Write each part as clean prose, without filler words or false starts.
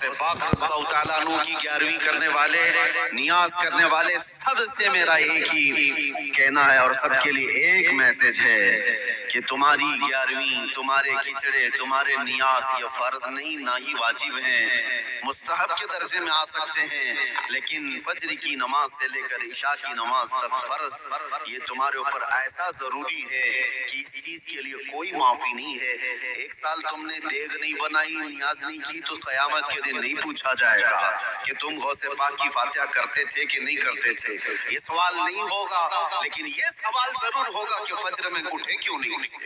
سے پاک اللہ تعالیٰ عنہ کی 11ویں کرنے والے نیاز کرنے والے سب سے میرا ایک ہی کہنا ہے اور سب کے لیے ایک میسج ہے کہ تمہاری 11ویں تمہارے کھچڑے تمہارے نیاز یہ فرض نہیں نہ ہی واجب ہیں، مستحب کے درجے میں آ سکتے ہیں، لیکن فجر کی نماز سے لے کر عشاء کی نماز تک فرض یہ تمہارے اوپر ایسا ضروری ہے کہ اس چیز کے لیے کوئی معافی نہیں ہے۔ ایک سال تم نے دیگ نہیں بنائی نیاز نہیں کی تو قیامت کے دن نہیں پوچھا جائے گا کہ تم غوث پاک کی فاتحہ کرتے تھے کہ نہیں کرتے تھے، یہ سوال نہیں ہوگا، لیکن یہ سوال ضرور ہوگا کہ فجر میں اٹھے کیوں نہیں اٹھے،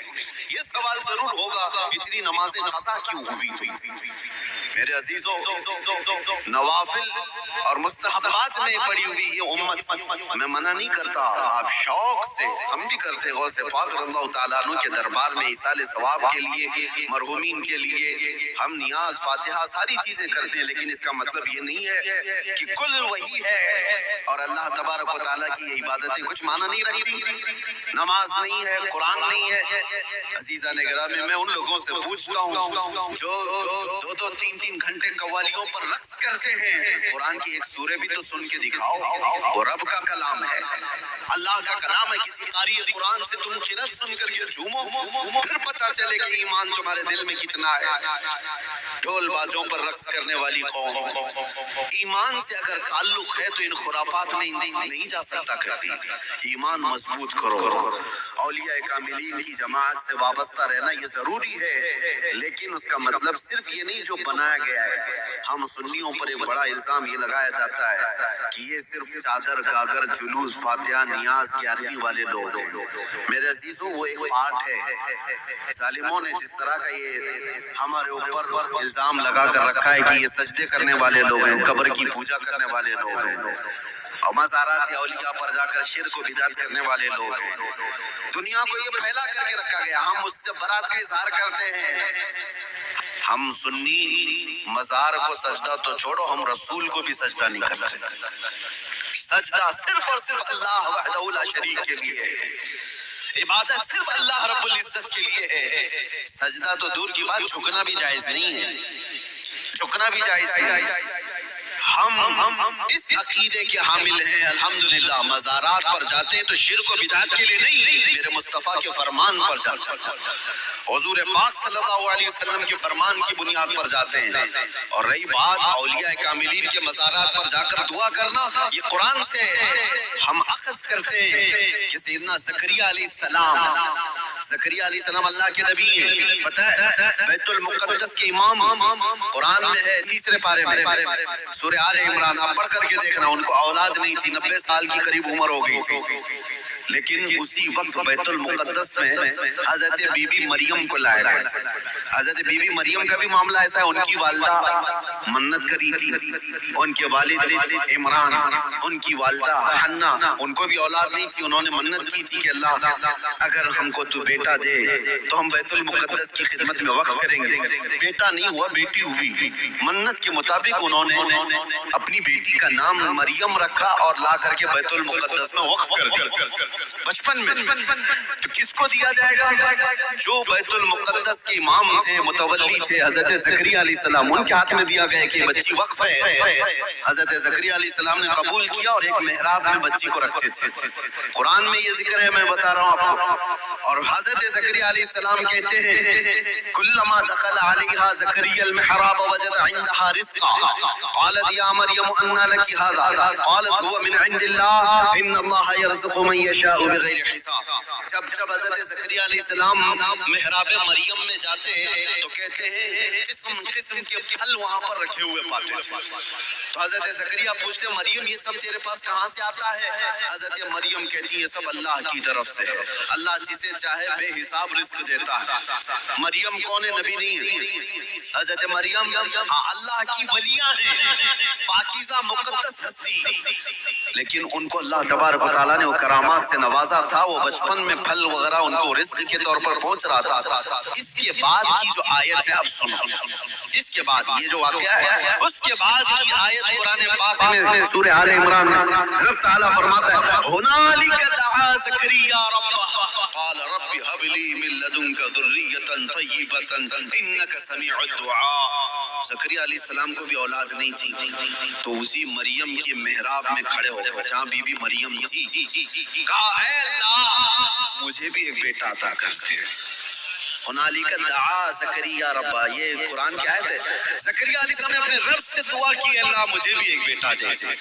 یہ سوال ضرور ہوگا اتنی نمازیں قضا کیوں ہوئی تھی۔ میرے عزیزوں، نوافل اور مستحبات میں پڑی ہوئی یہ امت، میں منع نہیں کرتا، آپ شوق سے، ہم بھی کرتے غوث پاک رضی اللہ تعالیٰ عنہ کے دربار میں ایصال ثواب کے لیے، مرحومین کے لیے ہم نیاز فاتحہ ساری چیزیں کرتے ہیں، لیکن اس کا مطلب یہ نہیں ہے کہ کل وہی ہے اور اللہ تبارک و تعالیٰ کی یہ عبادتیں کچھ معنی نہیں رکھتی، نماز نہیں ہے، قرآن نہیں ہے۔ عزیزان گرامی، میں ان لوگوں سے پوچھتا ہوں جو 2-3 گھنٹے قوالیوں پر رقص کرتے ہیں، قرآن کی ایک سورہ بھی تو سن کے دکھاؤ، وہ رب کا کلام ہے، اللہ کا کلام ہے، کسی قاری قرآن سے تم قرأت سن کر کے جھومو، پھر پتہ چلے کہ ایمان تمہارے دل میں کتنا ہے۔ ڈھول بازوں پر رقص کرنے والی قوم، ایمان سے اگر تعلق ہے تو ان خرافات میں نہیں جا سکتا کبھی، ایمان مضبوط کرو، اولیاء کاملین کی جماعت سے وابستہ رہنا یہ ضروری ہے، لیکن اس کا مطلب صرف یہ نہیں جو بنایا گیا ہے۔ ہم سنیوں پر ایک بڑا الزام یہ لگایا جاتا ہے کہ یہ صرف چادر گاگر جلوس فاتحہ نیاز 11ویں والے لوگ ہیں۔ میرے عزیزوں، وہ ایک پارٹ ہے، ظالموں نے جس طرح کا یہ ہمارے اوپر الزام لگا کر رکھا ہے کہ یہ سجدے کرنے والے لوگ ہیں، قبر کی پوجا کرنے والے لوگ ہیں، اور مزارات یا اولیاء پر جا کر شرک و بدعت کرنے والے لوگ ہیں، دنیا کو یہ پھیلا کر کے رکھا گیا، ہم اس سے برات کا اظہار کرتے ہیں۔ ہم سنی مزار کو سجدہ تو چھوڑو، ہم رسول کو بھی سجدہ نہیں کرتے، سجدہ صرف اور صرف اللہ وحدہ لا شریک کے لیے ہے، عبادت صرف اللہ رب العزت کے لیے ہے، سجدہ تو دور کی بات، جھکنا بھی جائز نہیں ہے، جھکنا بھی جائز ہے۔ ہم اس عقیدے کے حامل ہیں الحمدللہ، مزارات پر جاتے ہیں تو شرک و بدعت کے لیے نہیں، میرے مصطفیٰ کے فرمان پر جاتے ہیں، حضور پاک صلی اللہ علیہ وسلم کے فرمان کی بنیاد پر جاتے ہیں۔ اور رہی بات اولیاء کاملین کے مزارات پر جا کر دعا کرنا، یہ قرآن سے ہم اخذ کرتے ہیں کہ سیدنا زکریا علیہ السلام، زکریا علیہ السلام اللہ کے نبی ہیں، پتہ ہے بیت المقدس کے امام، قرآن میں ہے 3 پارے میں، سورہ آل عمران، آپ پڑھ کر کے دیکھنا، ان کو اولاد نہیں تھی، 90 سال کی قریب عمر ہو گئی تھی، لیکن اسی وقت بیت المقدس میں حضرت بی بی مریم کو لایا گیا۔ حضرت بی بی مریم کا بھی معاملہ ایسا ہے، ان کی والدہ منت کری تھی، ان کے والد عمران، ان کی والدہ حنا، ان کو بھی اولاد نہیں تھی، انہوں نے منت کی تھی کہ اللہ اگر ہم کو تو بیٹا دے تو ہم بیت المقدس کی خدمت میں وقف کریں گے۔ بیٹا نہیں ہوا، بیٹی ہوئی، منت کے مطابق انہوں نے اپنی بیٹی کا نام مریم رکھا اور لا کر کے بیت المقدس میں وقف کر دیا بچپن میں۔ تو کس کو دیا جائے گا؟ جو بیت المقدس کے امام تھے، متولی تھے، حضرت زکریا علیہ السلام، ان کے ہاتھ میں دیا گیا کہ بچی وقف ہے۔ حضرت زکریا علیہ السلام نے قبول کیا اور ایک محراب میں بچی کو رکھتے تھے، قرآن میں یہ ذکر ہے، میں بتا رہا ہوں آپ کو۔ اور حضرت زکریا علیہ السلام کہتے ہیں کلما دخل علیہا زکریا المحراب وجد عندها رزقا قالت یا مریم انا لکی هذا قالت هو من عند اللہ ان اللہ یرزق من یشاء بغیر حساب۔ جب حضرت زکریا علیہ السلام محراب مریم میں جاتے تو کہتے ہیں قسم قسم کے پھل وہاں پر رکھے ہوئے پاتے تھے، تو حضرت زکریا پوچھتے مریم یہ سب تیرے پاس کہاں سے آتا ہے؟ حضرت مریم کہتی ہے سب اللہ کی طرف سے ہے، اللہ جسے چاہے بے حساب رزق دیتا ہے۔ مریم کون ہے؟ نبی نہیں ہے، حضرت مریم اللہ کی ولیاں ہیں، پاکیزہ مقدس ہستی، لیکن ان کو اللہ تبارک و تعالیٰ نے وہ کرامات سے نوازا تھا، وہ بچپن میں پھل وغیرہ ان کو رزق کے طور پر پہنچ رہا تھا۔ اس کے بعد کی جو آیت ہے اب سنو، اس کے بعد یہ جو واقعہ ہے اس کے بعد کی آیت قرآن پاک میں سورہ آل عمران میں رب تعالیٰ فرماتا ہے ہنالک دعا زکریا ربہ قال رب هب لي من لدنك ذرية طيبة إنك سميع الدعاء۔ زکریا علیہ السلام کو بھی اولاد نہیں تھی، تو اسی مریم کے محراب میں کھڑے ہو گئے جہاں بی بی مریم تھی، کہا اے اللہ مجھے بھی ایک بیٹا عطا کرتے ہیں۔ ہنالک دعا زکریا ربا، یہ قرآن کی آیت ہے۔ زکریا علیہ السلام نے اپنے رب سے دعا کی، اللہ مجھے بھی ایک بیٹا دے دے،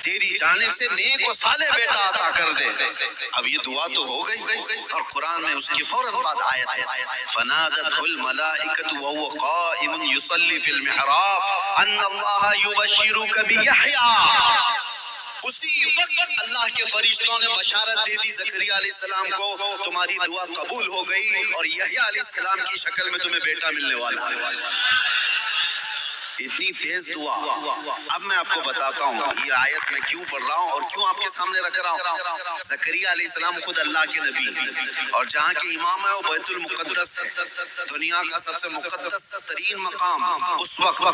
تیری جانب سے نیک و صالح بیٹا عطا کر دے۔ اب یہ دعا تو ہو گئی، اور قرآن میں اس کی فوراً بعد آیت ہے فنادته الملائکۃ وهو قائم یصلی فی المحراب ان اللہ یبشرک بیحییٰ۔ اسی وقت اللہ کے فرشتوں نے بشارت دے دی زکریا علیہ السلام کو، تمہاری دعا قبول ہو گئی اور یحییٰ علیہ السلام کی شکل میں تمہیں بیٹا ملنے والا ہے۔ اتنی تیز دعا۔ اب میں آپ کو بتاتا ہوں یہ آیت میں کیوں پڑھ رہا ہوں اور کیوں آپ کے سامنے رکھ رہا ہوں۔ زکریا علیہ السلام خود اللہ کے نبی اور جہاں کے امام ہے وہ بیت المقدس ہے، دنیا کا سب سے مقدس ترین مقام۔ اس وقت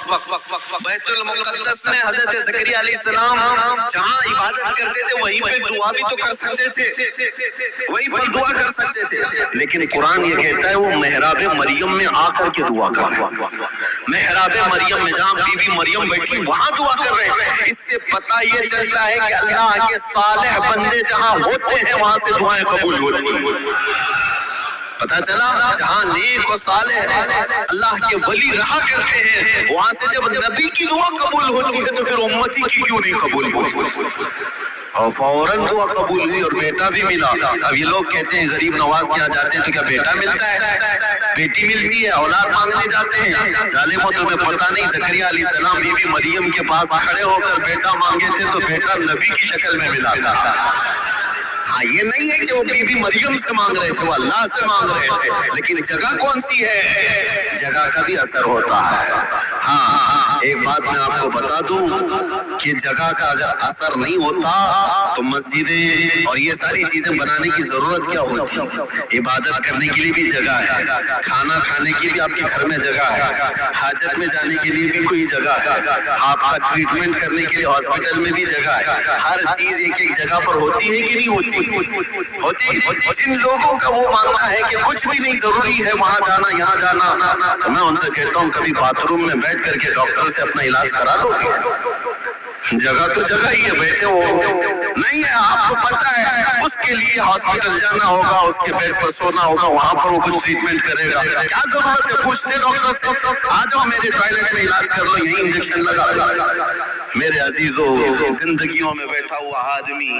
بیت المقدس میں حضرت زکریا علیہ السلام جہاں عبادت کرتے تھے وہیں پہ دعا بھی تو کر سکتے تھے، وہیں پر دعا کر سکتے تھے، لیکن قرآن یہ کہتا ہے وہ محراب مریم میں آ کر کے دعا کر رہے ہیں۔ محراب مریم میں جہاں بی بی مریم بیٹھی وہاں دعا کر رہے ہیں۔ اس سے پتہ یہ چلتا ہے کہ اللہ کے صالح بندے جہاں ہوتے ہیں وہاں سے دعائیں قبول ہوتی ہیں۔ پتہ چلا جہاں نیک و صالح اللہ کے ولی رہا کرتے ہیں وہاں سے جب نبی کی دعا قبول ہوتی ہے تو پھر امتی کی کیوں نہیں قبول ہوتی؟ اور فوراً دعا قبول ہوئی اور بیٹا بھی ملا۔ اب یہ لوگ کہتے ہیں غریب نواز کے یہاں جاتے ہیں تو کیا بیٹا ملتا ہے؟ بیٹی ملتی ہے، اولاد مانگنے جاتے ہیں۔ ظالموں تمہیں پتہ نہیں زکریا علیہ السلام بی بی مریم کے پاس کھڑے ہو کر بیٹا مانگے تھے تو بیٹا نبی کی شکل میں ملا تھا۔ ہاں یہ نہیں ہے کہ وہ بی بی مریم سے مانگ رہے تھے، وہ اللہ سے مانگ رہے تھے، لیکن جگہ کون سی ہے؟ جگہ کا بھی اثر ہوتا ہے۔ ہاں ایک بات میں آپ کو بتا دوں کہ جگہ کا اگر اثر نہیں ہوتا تو مسجدیں اور یہ ساری چیزیں بنانے کی ضرورت کیا ہوتی؟ عبادت کرنے کے لیے بھی جگہ ہے، کھانا کھانے کے لیے آپ کے گھر میں جگہ ہے، حاجت میں جانے کے لیے بھی کوئی جگہ ہے، آپ کا ٹریٹمنٹ کرنے کے لیے ہاسپٹل میں بھی جگہ ہے۔ ہر چیز ایک ایک جگہ پر ہوتی ہے کہ نہیں ہوتی؟ ہوتی۔ جن لوگوں کا وہ ماننا ہے کہ کچھ بھی نہیں ضروری ہے وہاں جانا یہاں جانا، تو میں ان سے کہتا ہوں کبھی باتھ روم میں بیٹھ کر کے ڈاکٹر سے اپنا علاج کرا لو گے۔ جگہ تو جگہ ہی ہے، بیٹھے ہو نہیں ہے، آپ کو پتہ ہے اس کے لیے ہاسپٹل جانا ہوگا، اس کے بیڈ پر سونا ہوگا، وہاں پر وہ کچھ ٹریٹمنٹ کرے گا، کیا ضرورت ہے پوچھتے ڈاکٹر سے آ جاؤ میرے ٹوائلٹ میں علاج کر لو، یہی انجیکشن لگا۔ میرے عزیزو زندگیوں میں بیٹھا ہوا آدمی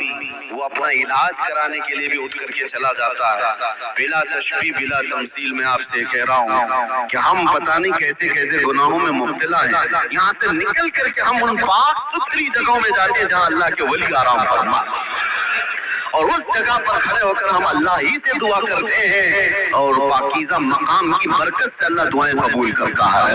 وہ اپنا علاج کرانے کے لیے بھی اٹھ کر کے چلا جاتا ہے۔ بلا تشبیہ بلا تمثیل میں آپ سے کہہ رہا ہوں کہ ہم پتہ نہیں کیسے کیسے گناہوں میں مبتلا ہیں، یہاں سے نکل کر کے ہم ان پاک ستھری جگہوں میں جاتے ہیں جہاں اللہ کے ولی آرام فرما، اور اس جگہ پر کھڑے ہو کر ہم اللہ ہی سے دعا کرتے ہیں اور پاکیزہ مقام کی برکت سے اللہ دعائیں قبول کرتا ہے۔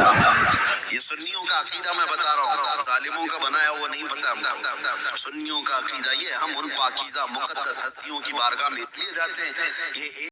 یہ سنیوں کا عقیدہ میں بتا رہا ہوں، ظالموں کا بنایا وہ نہیں پتا ہم کو۔ سنیوں کا عقیدہ یہ ہم ان پاکیزہ مقدس ہستیوں کی بارگاہ میں اس لیے جاتے ہیں یہ